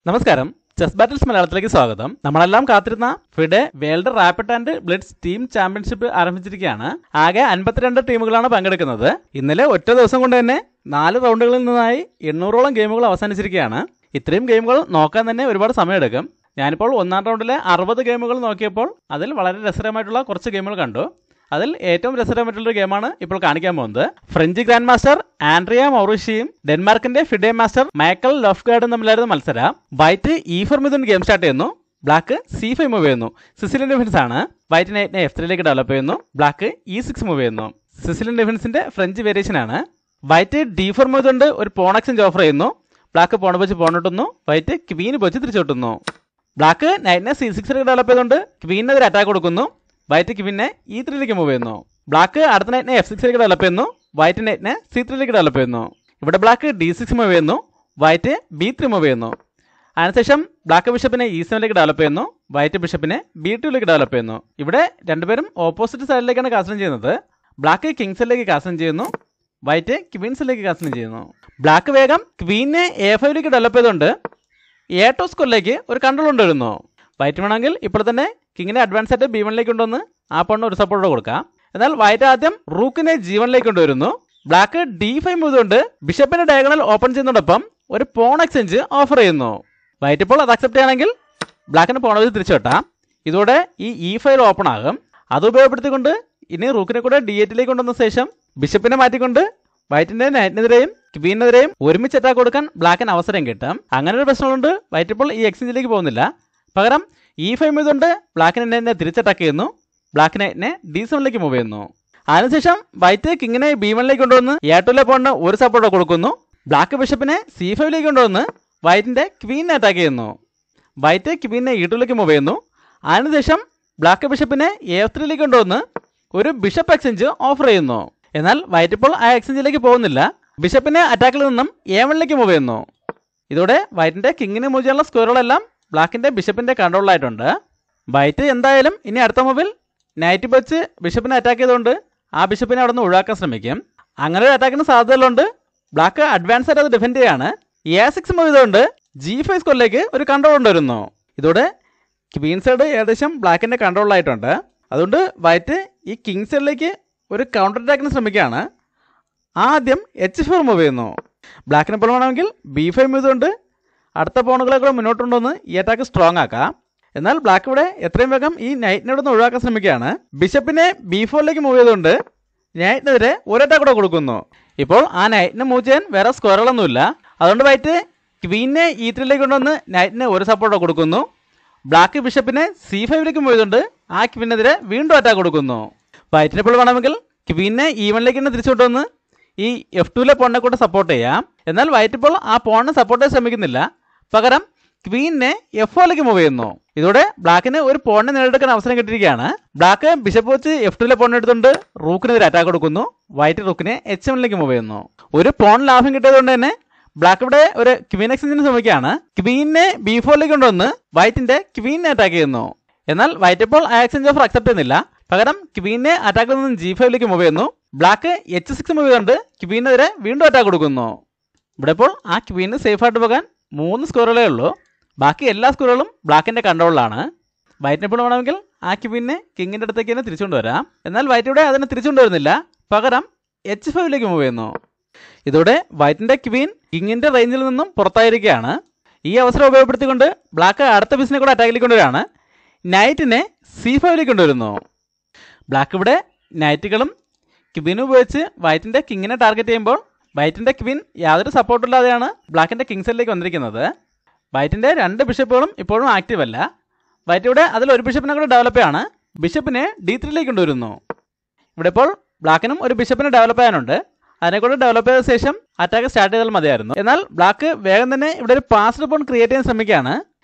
നമസ്കാരം, chess battles മലയാളത്തിലേക്ക് സ്വാഗതം. നമ്മളെല്ലാം കാത്തിരുന്ന FIDE world rapid and blitz team championship ആരംഭിച്ചിരിക്കുകയാണ്. ആകെ 52 ടീമുകളാണ് പങ്കെടുക്കുന്നത്. ഇന്നലെ ഒറ്റ ദിവസം കൊണ്ട് തന്നെ 4 റൗണ്ടുകളിൽ നിന്നായി 800ഓളം ഗെയിമുകൾ അവസാനിച്ചിരിക്കുകയാണ്. ഇത്രയും ഗെയിമുകൾ നോക്കാൻ തന്നെ ഒരുപാട് സമയമെടുക്കും. ഞാനിപ്പോൾ ഒന്നാം റൗണ്ടിലെ 60 ഗെയിമുകൾ നോക്കിയപ്പോൾ അതിൽ വളരെ രസകരമായിട്ടുള്ള കുറച്ച് ഗെയിമുകൾ കണ്ടു. അതിൽ ഏറ്റവും രസകരമായിട്ടുള്ളൊരു ഗെയിമാണ് ഇപ്പോൾ കാണിക്കാൻ പോകുന്നത്. ഫ്രഞ്ച് ഗ്രാൻഡ് മാസ്റ്റർ ആൻഡ്രിയ മൗറിഷിയും ഡെൻമാർക്കിന്റെ ഫിഡെ മാസ്റ്റർ മൈക്കൽ ലോഫ്ഗാർഡും തമ്മിലായിരുന്നു മത്സരം. വൈറ്റ് E4 മിഥുൻ ഗെയിം സ്റ്റാർട്ട് ചെയ്യുന്നു. ബ്ലാക്ക് C5 മൂവ് ചെയ്യുന്നു. സിസിലിയൻ ഡിഫൻസ് ആണ്. വൈറ്റ് നൈറ്റിനെ F3ലേക്ക് ഡെവലപ്പ് ചെയ്യുന്നു. ബ്ലാക്ക് E6 മൂവ് ചെയ്യുന്നു. സിസിലിയൻ ഡിഫൻസിന്റെ ഫ്രഞ്ച് വേരിയേഷൻ ആണ്. വൈറ്റ് D4 മൂവ് കൊണ്ട് ഒരു പോൺ എക്സ്ചേഞ്ച് ഓഫർ ചെയ്യുന്നു. ബ്ലാക്ക് പോൺ വെച്ച് പോണിട്ടുന്നു. വൈറ്റ് ക്വീന് വെച്ച് തിരിച്ചോട്ടുന്നു. ബ്ലാക്ക് നൈറ്റിനെ C6ലേക്ക് ഡെവലപ്പ് ചെയ്തുകൊണ്ട് ക്വീനെതിരെ അറ്റാക്ക് കൊടുക്കുന്നു. വൈറ്റ് ക്വീനെ E3ലേക്ക് മൂവ് ചെയ്യുന്നു. ബ്ലാക്ക് അടുത്ത നൈറ്റിനെ F6ലേക്ക് ഡെവലപ്പ് ചെയ്യുന്നു. വൈറ്റ് നൈറ്റിനെ C3ലേക്ക് ഡെവലപ്പ് ചെയ്യുന്നു. ഇവിടെ ബ്ലാക്ക് D6 മൂവ് ചെയ്യുന്നു. വൈറ്റ് B3 മൂവ് ചെയ്യുന്നു. അതിനുശേഷം ബ്ലാക്ക് ബിഷപ്പിനെ E7ലേക്ക് ഡെവലപ്പ് ചെയ്യുന്നു. വൈറ്റ് ബിഷപ്പിനെ B2ലേക്ക് ഡെവലപ്പ് ചെയ്യുന്നു. ഇവിടെ രണ്ടുപേരും ഓപ്പോസിറ്റ് സൈഡിലേക്കാണ് കാസ്റ്റിംഗ് ചെയ്യുന്നത്. ബ്ലാക്ക് കിങ്സിലേക്ക് കാസ്റ്റിംഗ് ചെയ്യുന്നു. വൈറ്റ് ക്വീൻസിലേക്ക് കാസ്റ്റിംഗ് ചെയ്യുന്നു. ബ്ലാക്ക് വേഗം ക്വീനെ A5ലേക്ക് ഡെവലപ്പ് ചെയ്തുകൊണ്ട് A2 സ്കോറിലേക്ക് ഒരു കൺട്രോൾ കൊണ്ടുവരുന്നു. വൈറ്റ് വേണമെങ്കിൽ ഇപ്പോൾ തന്നെ കിങ്ങിനെ അഡ്വാൻസ് ആയിട്ട് B1ലേക്ക് കൊണ്ടുവന്ന് ആ പോണിന് ഒരു സപ്പോർട്ട് കൊടുക്കാം. എന്നാൽ വൈറ്റ് ആദ്യം റൂക്കിനെ G1ലേക്ക് കൊണ്ടുവരുന്നു. ബ്ലാക്ക് D5 മൂവ്കൊണ്ട് ബിഷപ്പിന്റെ ഡയഗണൽ ഓപ്പൺ ചെയ്യുന്നതോടൊപ്പം ഒരു പോൺ എക്സ്ചേഞ്ച് ഓഫർ ചെയ്യുന്നു. വൈറ്റ് ഇപ്പോൾ അത് അക്സെപ്റ്റ് ചെയ്യണമെങ്കിൽ ബ്ലാക്കിന് പോൺ വെച്ച് തിരിച്ചു വെട്ടാം. ഇതോടെ ഈ E5 ഓപ്പൺ ആകും. അത് ഉപയോഗപ്പെടുത്തിക്കൊണ്ട് ഇനി റൂക്കിനെ കൂടെ D8ലേക്ക് കൊണ്ടുവന്ന ശേഷം ബിഷപ്പിനെ മാറ്റിക്കൊണ്ട് വൈറ്റിന്റെ നൈറ്റിനെതിരെയും ക്വീനെതിരെയും ഒരുമിച്ച് അറ്റാക്ക് കൊടുക്കാൻ ബ്ലാക്കിന് അവസരം കിട്ടും. അങ്ങനെ ഒരു പ്രശ്നമുണ്ട്. വൈറ്റ് ഇപ്പോൾ ഈ എക്സ്ചേഞ്ചിലേക്ക് പോകുന്നില്ല. പകരം E5 മൂവ്കൊണ്ട് ബ്ലാക്കിനെ നൈറ്റിനെ തിരിച്ചറ്റാക്ക് ചെയ്യുന്നു. ബ്ലാക്ക് നൈറ്റിനെ D7ലേക്ക് മൂവ് ചെയ്യുന്നു. അതിനുശേഷം വൈറ്റ് കിങ്ങിനെ B1ലേക്ക് കൊണ്ടുവന്ന് A2ലെ പോണിന് ഒരു സപ്പോർട്ട് കൊടുക്കുന്നു. ബ്ലാക്ക് ബിഷപ്പിനെ C5ലേക്ക് കൊണ്ടുവന്ന് വൈറ്റിന്റെ ക്വീനെ അറ്റാക്ക് ചെയ്യുന്നു. വൈറ്റ് ക്വീനെ E2ലേക്ക് മൂവ് ചെയ്യുന്നു. അതിനുശേഷം ബ്ലാക്ക് ബിഷപ്പിനെ A3ലേക്ക് കൊണ്ടുവന്ന് ഒരു ബിഷപ്പ് എക്സ്ചേഞ്ച് ഓഫർ ചെയ്യുന്നു. എന്നാൽ വൈറ്റ് ഇപ്പോൾ ആ എക്സ്ചേഞ്ചിലേക്ക് പോകുന്നില്ല. ബിഷപ്പിനെ അറ്റാക്കിൽ നിന്നും A1ലേക്ക് മൂവ് ചെയ്യുന്നു. ഇതോടെ വൈറ്റിന്റെ കിങ്ങിനെ മൂവ് ചെയ്യാനുള്ള സ്കോറുകളെല്ലാം ബ്ലാക്കിന്റെ ബിഷപ്പിന്റെ കൺട്രോളിലായിട്ടുണ്ട്. വൈറ്റ് എന്തായാലും ഇനി അടുത്ത മൂവിൽ നൈറ്റ് വെച്ച് ബിഷപ്പിനെ അറ്റാക്ക് ചെയ്തുകൊണ്ട് ആ ബിഷപ്പിനെ അവിടെ നിന്ന് ഒഴിവാക്കാൻ ശ്രമിക്കും. അങ്ങനെ ഒരു അറ്റാക്കിന് സാധ്യതകളുണ്ട്. ബ്ലാക്ക് അഡ്വാൻസ് ആയിട്ട് അത് ഡിഫെൻഡ് ചെയ്യാണ്. A6 മൂവ് ചെയ്തുകൊണ്ട് G5 സ്കോറിലേക്ക് ഒരു കൺട്രോൾ കൊണ്ടുവരുന്നു. ഇതോടെ ക്വീൻ സൈഡ് ഏകദേശം ബ്ലാക്കിന്റെ കൺട്രോളിലായിട്ടുണ്ട്. അതുകൊണ്ട് വൈറ്റ് ഈ കിങ് സൈഡിലേക്ക് ഒരു കൗണ്ടർ അറ്റാക്കിന് ശ്രമിക്കുകയാണ്. ആദ്യം H4 മൂവ് ചെയ്യുന്നു. ബ്ലാക്കിനെ ഇപ്പോൾ വേണമെങ്കിൽ B5 മൂവ് ചെയ്തുകൊണ്ട് അടുത്ത പോണുകളെ മുന്നോട്ടുണ്ടോന്ന് ഈ അറ്റാക്ക് സ്ട്രോങ് ആക്കാം. എന്നാൽ ബ്ലാക്ക് ഇവിടെ എത്രയും വേഗം ഈ നൈറ്റിനെ ഇവിടെ നിന്ന് ഒഴിവാക്കാൻ ശ്രമിക്കുകയാണ്. ബിഷപ്പിനെ B4ലേക്ക് മൂവ് ചെയ്തുകൊണ്ട് നൈറ്റിനെതിരെ ഒരു അറ്റാക്ക് കൂടെ കൊടുക്കുന്നു. ഇപ്പോൾ ആ നൈറ്റിനെ മൂവ് ചെയ്യാൻ വേറെ സ്ക്വയറുകളൊന്നുമില്ല. അതുകൊണ്ട് വൈറ്റ് ക്വീനെ E3ലേക്ക് കൊണ്ടുവന്ന് നൈറ്റിന് ഒരു സപ്പോർട്ട് കൊടുക്കുന്നു. ബ്ലാക്ക് ബിഷപ്പിനെ C5ലേക്ക് മൂവ് ചെയ്തുകൊണ്ട് ആ ക്വീനെതിരെ വീണ്ടും അറ്റാക്ക് കൊടുക്കുന്നു. വൈറ്റിനെ ഇപ്പോൾ വേണമെങ്കിൽ ക്വീനെ E1ലേക്ക് തന്നെ തിരിച്ചു കൊണ്ടുവന്ന് ഈ F2ലെ പോണിനെ കൂടെ സപ്പോർട്ട് ചെയ്യാം. എന്നാൽ വൈറ്റ് ഇപ്പോൾ ആ പോണിനെ സപ്പോർട്ട് ചെയ്യാൻ ശ്രമിക്കുന്നില്ല. പകരം ക്വീനെ F4ലേക്ക് മൂവ് ചെയ്യുന്നു. ഇതോടെ ബ്ലാക്കിന് ഒരു പോണിനെ നേടിയെടുക്കാൻ അവസരം കിട്ടിയിരിക്കുകയാണ്. ബ്ലാക്ക് ബിഷപ്പ് വെച്ച് F2ലെ പോണിനെ എടുത്തുകൊണ്ട് റൂക്കിനെതിരെ അറ്റാക്ക് കൊടുക്കുന്നു. വൈറ്റ് റൂക്കിനെ H1ലേക്ക് മൂവ് ചെയ്യുന്നു. ഒരു പോൺ ലാഭം കിട്ടിയതുകൊണ്ട് തന്നെ ബ്ലാക്ക് ഇവിടെ ഒരു ക്വീൻ എക്സ്ചേഞ്ചിന് ശ്രമിക്കുകയാണ്. ക്വീനെ B4ലേക്ക് കൊണ്ടുവന്ന് വൈറ്റിന്റെ ക്വീനെ അറ്റാക്ക് ചെയ്യുന്നു. എന്നാൽ വൈറ്റ് ഇപ്പോൾ ആ എക്സ്ചേഞ്ച് ഓഫർ അക്സെപ്റ്റ് ചെയ്യുന്നില്ല. പകരം ക്വീനെ അറ്റാക്കിൽ നിന്നും G5ലേക്ക് മൂവ് ചെയ്യുന്നു. ബ്ലാക്ക് H6 മൂവ് ചെയ്തുകൊണ്ട് ക്വീനെതിരെ വീണ്ടും അറ്റാക്ക് കൊടുക്കുന്നു. ഇവിടെ ഇപ്പോൾ ആ ക്വീന് സേഫായിട്ട് പോകാൻ 3 സ്കോറുകളേ ഉള്ളൂ. ബാക്കി എല്ലാ സ്കോറുകളും ബ്ലാക്കിന്റെ കൺട്രോളിലാണ്. വൈറ്റിനെ ഇപ്പോൾ വേണമെങ്കിൽ ആ ക്വീനെ കിങ്ങിന്റെ അടുത്തേക്ക് തന്നെ തിരിച്ചുകൊണ്ടുവരാം. എന്നാൽ വൈറ്റ് ഇവിടെ അതിനെ തിരിച്ചുകൊണ്ടുവരുന്നില്ല. പകരം H5ലേക്ക് മൂവ് ചെയ്യുന്നു. ഇതോടെ വൈറ്റിന്റെ ക്വീൻ കിങ്ങിന്റെ റേഞ്ചിൽ നിന്നും പുറത്തായിരിക്കുകയാണ്. ഈ അവസരം ഉപയോഗപ്പെടുത്തിക്കൊണ്ട് ബ്ലാക്ക് അടുത്ത പീസിനെ കൂടെ അറ്റാക്കിലേക്ക് കൊണ്ടുവരികയാണ്. നൈറ്റിനെ C5ലേക്ക് കൊണ്ടുവരുന്നു. ബ്ലാക്ക് ഇവിടെ നൈറ്റുകളും ക്വീനും ഉപയോഗിച്ച് വൈറ്റിന്റെ കിങ്ങിനെ ടാർഗറ്റ് ചെയ്യുമ്പോൾ വൈറ്റിന്റെ ക്വീൻ യാതൊരു സപ്പോർട്ടില്ലാതെയാണ് ബ്ലാക്കിന്റെ കിങ് സൈഡിലേക്ക് വന്നിരിക്കുന്നത്. വൈറ്റിന്റെ 2 ബിഷപ്പുകളും ഇപ്പോഴും ആക്റ്റീവ് അല്ല. വൈറ്റ് ഇവിടെ അതിൽ ഒരു ബിഷപ്പിനെ കൂടെ ഡെവലപ്പ് ചെയ്യാണ്. ബിഷപ്പിനെ D3ലേക്ക് കൊണ്ടുവരുന്നു. ഇവിടെ ഇപ്പോൾ ബ്ലാക്കിനും ഒരു ബിഷപ്പിനെ ഡെവലപ്പ് ചെയ്യാനുണ്ട്. അതിനെ കൂടെ ഡെവലപ്പ് ചെയ്ത ശേഷം അറ്റാക്ക് സ്റ്റാർട്ട് ചെയ്താൽ മതിയായിരുന്നു. എന്നാൽ ബ്ലാക്ക് വേഗം തന്നെ ഇവിടെ ഒരു പാസ്ഡ് പോൺ ക്രിയേറ്റ് ചെയ്യാൻ ശ്രമിക്കുകയാണ്.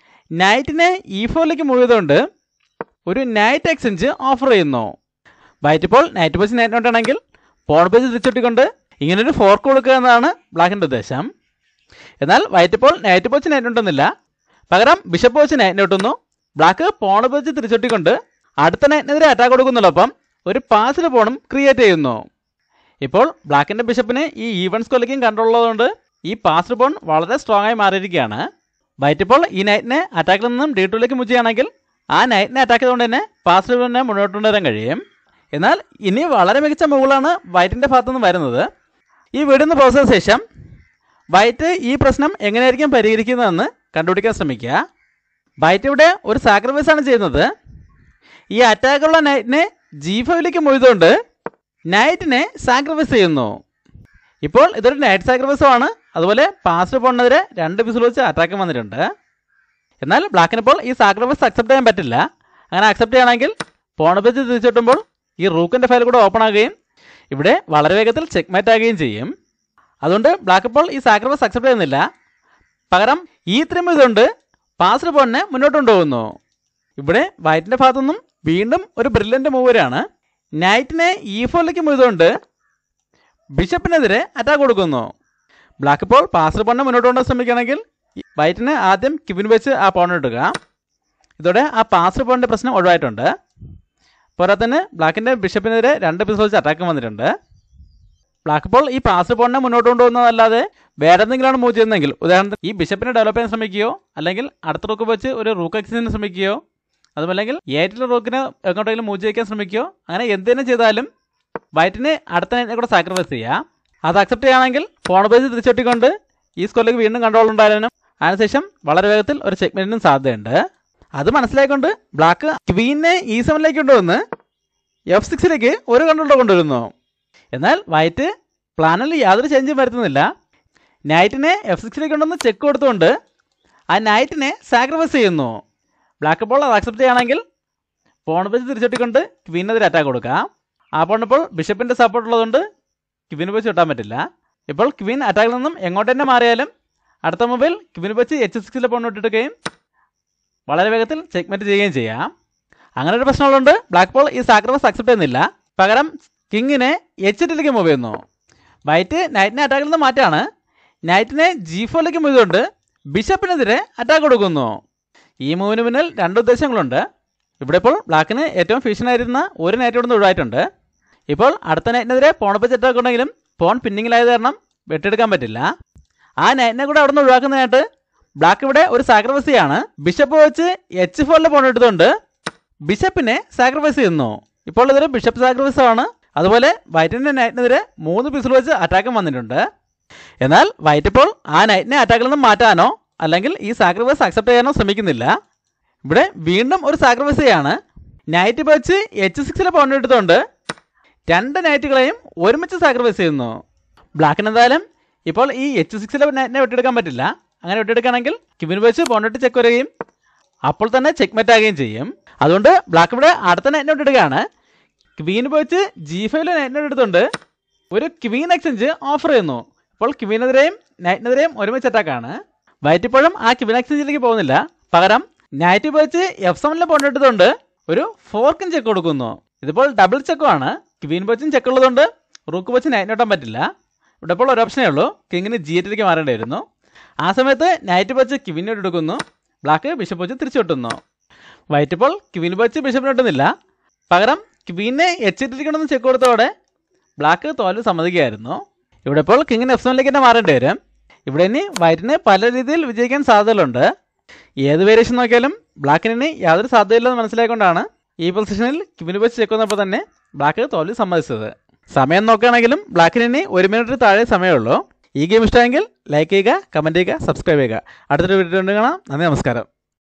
നൈറ്റിനെ E4ലേക്ക് മൂവ് ചെയ്തുകൊണ്ട് ഒരു നൈറ്റ് എക്സ്ചേഞ്ച് ഓഫർ ചെയ്യുന്നു. വൈറ്റ് ഇപ്പോൾ നൈറ്റ് വെച്ച് നൈറ്റ് നോട്ടാണെങ്കിൽ പോൺ പേജ് തിരിച്ചൊട്ടിക്കൊണ്ട് ഇങ്ങനൊരു ഫോർക്ക് കൊടുക്കുക എന്നതാണ് ബ്ലാക്കിൻ്റെ ഉദ്ദേശം. എന്നാൽ വൈറ്റ് ഇപ്പോൾ നൈറ്റ് വെച്ച് നൈറ്റ് നോട്ടുന്നില്ല. പകരം ബിഷപ്പ് വെച്ച് നൈറ്റ് നോട്ടുന്നു. ബ്ലാക്ക് പോൺ പേജ് തിരിച്ചൊട്ടിക്കൊണ്ട് അടുത്ത നൈറ്റിനെതിരെ അറ്റാക്ക് കൊടുക്കുന്നതോടൊപ്പം ഒരു പാസ്ഡ് പോണും ക്രിയേറ്റ് ചെയ്യുന്നു. ഇപ്പോൾ ബ്ലാക്കിൻ്റെ ബിഷപ്പിന് ഈ E1 സ്കോറിലേക്കും കൺട്രോൾ ഉള്ളതുകൊണ്ട് ഈ പാസ്ഡ് പോൺ വളരെ സ്ട്രോങ് ആയി മാറിയിരിക്കുകയാണ്. വൈറ്റ് ഇപ്പോൾ ഈ നൈറ്റിനെ അറ്റാക്കിൽ നിന്നും D2ലേക്ക് മൂവ് ചെയ്യുകയാണെങ്കിൽ ആ നൈറ്റിനെ അറ്റാക്ക് ചെയ്തുകൊണ്ട് തന്നെ പാസ് തന്നെ മുന്നോട്ട് കൊണ്ടുവരാൻ കഴിയും. എന്നാൽ ഇനി വളരെ മികച്ച മൂവുകളാണ് വൈറ്റിൻ്റെ ഭാഗത്തു നിന്ന് വരുന്നത്. ഈ വീഡിയോ ഒന്ന് പോസ് ചെയ്ത ശേഷം വൈറ്റ് ഈ പ്രശ്നം എങ്ങനെയായിരിക്കും പരിഹരിക്കുന്നതെന്ന് കണ്ടുപിടിക്കാൻ ശ്രമിക്കുക. വൈറ്റ് ഇവിടെ ഒരു സാക്രിഫൈസ് ആണ് ചെയ്യുന്നത്. ഈ അറ്റാക്കുള്ള നൈറ്റിനെ G5ലേക്ക് മൂവ് ചെയ്തുകൊണ്ട് നൈറ്റിനെ സാക്രിഫൈസ് ചെയ്യുന്നു. ഇപ്പോൾ ഇതൊരു നൈറ്റ് സാക്രിഫൈസും ആണ്. അതുപോലെ പാസ്ഡ് പോണിനെതിരെ 2 പീസിൽ വെച്ച് അറ്റാക്കും വന്നിട്ടുണ്ട്. എന്നാൽ ബ്ലാക്കിനിപ്പോൾ ഈ സാക്രിഫൈസ് അക്സെപ്റ്റ് ചെയ്യാൻ പറ്റില്ല. അങ്ങനെ അക്സെപ്റ്റ് ചെയ്യണമെങ്കിൽ പോൺ പേജ് തിരിച്ചിട്ടുമ്പോൾ ഈ റൂക്കിൻ്റെ ഫയൽ കൂടെ ഓപ്പൺ ആകുകയും ഇവിടെ വളരെ വേഗത്തിൽ ചെക്ക്മേറ്റ് ആകുകയും ചെയ്യും. അതുകൊണ്ട് ബ്ലാക്ക് ഇപ്പോൾ ഈ സാക്രിഫൈസ് അക്സെപ്റ്റ് ചെയ്യുന്നില്ല. പകരം E3 ഇതുകൊണ്ട് പാസ്ഡ് പോണിനെ മുന്നോട്ട് കൊണ്ടുപോകുന്നു. ഇവിടെ വൈറ്റിൻ്റെ ഭാഗത്തുനിന്നും വീണ്ടും ഒരു ബ്രില്യൻ്റ് മൂവ് വരെയാണ്. നൈറ്റിനെ E4ലേക്ക് മൂവ് ചെയ്തുകൊണ്ട് ബിഷപ്പിനെതിരെ അറ്റാക്ക് കൊടുക്കുന്നു. ബ്ലാക്ക് ഇപ്പോൾ പാസ്ഡ് പോണിനെ മുന്നോട്ട് കൊണ്ടുപോകാൻ ശ്രമിക്കുകയാണെങ്കിൽ വൈറ്റിന് ആദ്യം ക്വീൻ വെച്ച് ആ പോണിനെ ഇടുക. ഇതോടെ ആ പാസ്ഡ് പോണിൻ്റെ പ്രശ്നം ഒഴിവായിട്ടുണ്ട്. പോരാത്തതിന് ബ്ലാക്കിൻ്റെ ബിഷപ്പിനെതിരെ 2 പീസ് വെച്ച് അറ്റാക്കും വന്നിട്ടുണ്ട്. ബ്ലാക്ക് ഇപ്പോൾ ഈ പാസ്ഡ് പോണിനെ മുന്നോട്ട് കൊണ്ടുപോകുന്നതല്ലാതെ വേറെ എന്തെങ്കിലുമാണ് മൂവ് ചെയ്യുന്നതെങ്കിൽ, ഉദാഹരണത്തിന് ഈ ബിഷപ്പിനെ ഡെവലപ്പ് ചെയ്യാൻ ശ്രമിക്കുകയോ അല്ലെങ്കിൽ അടുത്ത റൂക്ക് വെച്ച് ഒരു റൂക്ക് എക്സിന് ശ്രമിക്കുകയോ അതുമല്ലെങ്കിൽ ഏറ്റവും റൂക്കിന് എങ്ങോട്ടെങ്കിലും മൂവ് ചെയ്യിക്കാൻ ശ്രമിക്കുകയോ അങ്ങനെ എന്തെങ്കിലും ചെയ്താലും വൈറ്റിന് അടുത്ത നൈറ്റിനെ കൂടെ സാക്രിഫൈസ് ചെയ്യുക. അത് അക്സെപ്റ്റ് ചെയ്യുകയാണെങ്കിൽ പോൺ പേജ് തിരിച്ചൊട്ടിക്കൊണ്ട് ഈ സ്കോറിലേക്ക് വീണ്ടും കൺട്രോൾ ഉണ്ടായാലും അതിനുശേഷം വളരെ വേഗത്തിൽ ഒരു ചെക്ക്മേറ്റിനും സാധ്യതയുണ്ട്. അത് മനസ്സിലാക്കിക്കൊണ്ട് ബ്ലാക്ക് ക്വീനെ E7ലേക്ക് കൊണ്ടുവന്ന് F6ലേക്ക് ഒരു കൺട്രോൾ കൊണ്ടുവരുന്നു. എന്നാൽ വൈറ്റ് പ്ലാനിൽ യാതൊരു ചേഞ്ചും വരുത്തുന്നില്ല. നൈറ്റിനെ F6ലേക്ക് കൊണ്ടുവന്ന് ചെക്ക് കൊടുത്തുകൊണ്ട് ആ നൈറ്റിനെ സാക്രിഫൈസ് ചെയ്യുന്നു. ബ്ലാക്ക് ഇപ്പോൾ അത് അക്സെപ്റ്റ് ചെയ്യുകയാണെങ്കിൽ പോൺ പേജ് തിരിച്ചൊട്ടിക്കൊണ്ട് ക്വീനെതിരെ അറ്റാക്ക് കൊടുക്കാം. ആ പോണിപ്പോൾ ബിഷപ്പിൻ്റെ സപ്പോർട്ട് ഉള്ളതുകൊണ്ട് ക്വീൻ വെച്ച് കിട്ടാൻ പറ്റില്ല. ഇപ്പോൾ ക്വീൻ അറ്റാക്കിൽ നിന്നും എങ്ങോട്ട് തന്നെ മാറിയാലും അടുത്ത മൂവിൽ ക്വീൻ വെച്ച് H6 പോൺ ഇട്ടിട്ടുകയും വളരെ വേഗത്തിൽ ചെക്ക്മേറ്റ് ചെയ്യുകയും ചെയ്യാം. അങ്ങനെ ഒരു പ്രശ്നമുള്ളതുകൊണ്ട് ബ്ലാക്ക് ഇപ്പോൾ ഈ സാക്രിഫൈസ് അക്സെപ്റ്റ് ചെയ്യുന്നില്ല. പകരം കിങ്ങിനെ H8ലേക്ക് മൂവ് ചെയ്യുന്നു. വൈറ്റ് നൈറ്റിനെ അറ്റാക്കിൽ നിന്ന് മാറ്റാണ്. നൈറ്റിനെ G4ലേക്ക് മൂവ് ചെയ്തുകൊണ്ട് ബിഷപ്പിനെതിരെ അറ്റാക്ക് കൊടുക്കുന്നു. ഈ മൂവിന് പിന്നിൽ 2 ഉദ്ദേശങ്ങളുണ്ട്. ഇവിടെ ഇപ്പോൾ ബ്ലാക്കിന് ഏറ്റവും ഫീഷനായിരുന്ന ഒരു നൈറ്റ് ഇവിടെ നിന്ന് ഒഴിവായിട്ടുണ്ട്. ഇപ്പോൾ അടുത്ത നൈറ്റിനെതിരെ പോൺ പേജ് അറ്റാക്ക് ഉണ്ടെങ്കിലും പോൺ പിന്നിങ്ങിലായത് കാരണം വെട്ടിയെടുക്കാൻ പറ്റില്ല. ആ നൈറ്റിനെ കൂടെ അവിടെ നിന്ന് ഒഴിവാക്കുന്നതിനായിട്ട് ബ്ലാക്ക് ഇവിടെ ഒരു സാക്രിഫൈസ് ചെയ്യാണ്. ബിഷപ്പ് വെച്ച് H4 പോൺ എടുത്തുകൊണ്ട് ബിഷപ്പിനെ സാക്രിഫൈസ് ചെയ്യുന്നു. ഇപ്പോൾ ഇതൊരു ബിഷപ്പ് സാക്രിഫൈസ് ആണ്. അതുപോലെ വൈറ്റിൻ്റെ നൈറ്റിനെതിരെ 3 പീസിൽ വെച്ച് അറ്റാക്കും വന്നിട്ടുണ്ട്. എന്നാൽ വൈറ്റ് ഇപ്പോൾ ആ നൈറ്റിനെ അറ്റാക്കിൽ നിന്നും മാറ്റാനോ അല്ലെങ്കിൽ ഈ സാക്രിഫൈസ് അക്സെപ്റ്റ് ചെയ്യാനോ ശ്രമിക്കുന്നില്ല. ഇവിടെ വീണ്ടും ഒരു സാക്രിഫൈസ് ചെയ്യാണ്. നൈറ്റ് വെച്ച് H6 പോൺ എടുത്തുകൊണ്ട് 2 നൈറ്റുകളെയും ഒരുമിച്ച് സാക്രിഫൈസ് ചെയ്യുന്നു. ബ്ലാക്കിന് എന്തായാലും ഇപ്പോൾ ഈ H6 നൈറ്റിനെ വെട്ടിയെടുക്കാൻ പറ്റില്ല. അങ്ങനെ വെട്ടിയെടുക്കുകയാണെങ്കിൽ ക്വീൻ വെച്ച് പോണിട്ട് ചെക്ക് വരികയും അപ്പോൾ തന്നെ ചെക്ക്മേറ്റ് ആകുകയും ചെയ്യും. അതുകൊണ്ട് ബ്ലാക്ക് ഇവിടെ അടുത്ത നൈറ്റിനെ വെട്ടിയെടുക്കുകയാണ്. ക്വീൻ വെച്ച് G5 നൈറ്റിനെ എടുത്തുകൊണ്ട് ഒരു ക്വീൻ എക്സ്ചേഞ്ച് ഓഫർ ചെയ്യുന്നു. ഇപ്പോൾ ക്വീനെതിരെയും നൈറ്റിനെതിരെയും ഒരുമിച്ച് അറ്റാക്കാണ്. വൈറ്റ് ഇപ്പോഴും ആ ക്വീൻ എക്സ്ചേഞ്ചിലേക്ക് പോകുന്നില്ല. പകരം നൈറ്റ് വെച്ച് F7 പോൺ എടുത്തുകൊണ്ട് ഒരു ഫോർക്കും ചെക്ക് കൊടുക്കുന്നു. ഇതിപ്പോൾ ഡബിൾ ചെക്കുമാണ്. ക്വീൻ വെച്ചും ചെക്ക് ഉള്ളതുകൊണ്ട് റൂക്ക് വെച്ച് നൈറ്റ് ഓട്ടാൻ പറ്റില്ല. ഇവിടെ ഇപ്പോൾ ഒരു ഓപ്ഷനേ ഉള്ളൂ, കിങ്ങിന് G8ലേക്ക് മാറേണ്ടി വരുന്നു. ആ സമയത്ത് നൈറ്റ് വെച്ച് ക്വീനോട് എടുക്കുന്നു. ബ്ലാക്ക് ബിഷപ്പ് വെച്ച് തിരിച്ചു വെട്ടുന്നു. വൈറ്റ് ഇപ്പോൾ ക്വീൻ വെച്ച് ബിഷപ്പിന് വെട്ടുന്നില്ല. പകരം ക്വീനെ H8ലേക്ക് കൊണ്ടൊന്ന് ചെക്ക് കൊടുത്തതോടെ ബ്ലാക്ക് തോൽവി സമ്മതിക്കുകയായിരുന്നു. ഇവിടെ ഇപ്പോൾ കിങ്ങിന് F7ലേക്ക് തന്നെ മാറേണ്ടി വരും. ഇവിടെ ഇനി വൈറ്റിന് പല രീതിയിൽ വിജയിക്കാൻ സാധ്യതകളുണ്ട്. ഏത് വേരിയേഷൻ നോക്കിയാലും ബ്ലാക്കിന് യാതൊരു സാധ്യതയില്ലെന്ന് മനസ്സിലാക്കൊണ്ടാണ് ഈ പൊസിഷനിൽ ക്വീൻ വെച്ച് ചെക്ക് വന്നപ്പോൾ തന്നെ ബ്ലാക്ക് തോൽവി സമ്മതിച്ചത്. സമയം നോക്കുകയാണെങ്കിലും ബ്ലാക്കിന് 1 മിനിറ്റ് താഴെ സമയമുള്ളൂ. ഈ ഗെയിം ഇഷ്ടമെങ്കിൽ ലൈക്ക് ചെയ്യുക, കമൻറ്റ് ചെയ്യുക, സബ്സ്ക്രൈബ് ചെയ്യുക. അടുത്തൊരു വീഡിയോ കാണാം. നന്ദി, നമസ്കാരം.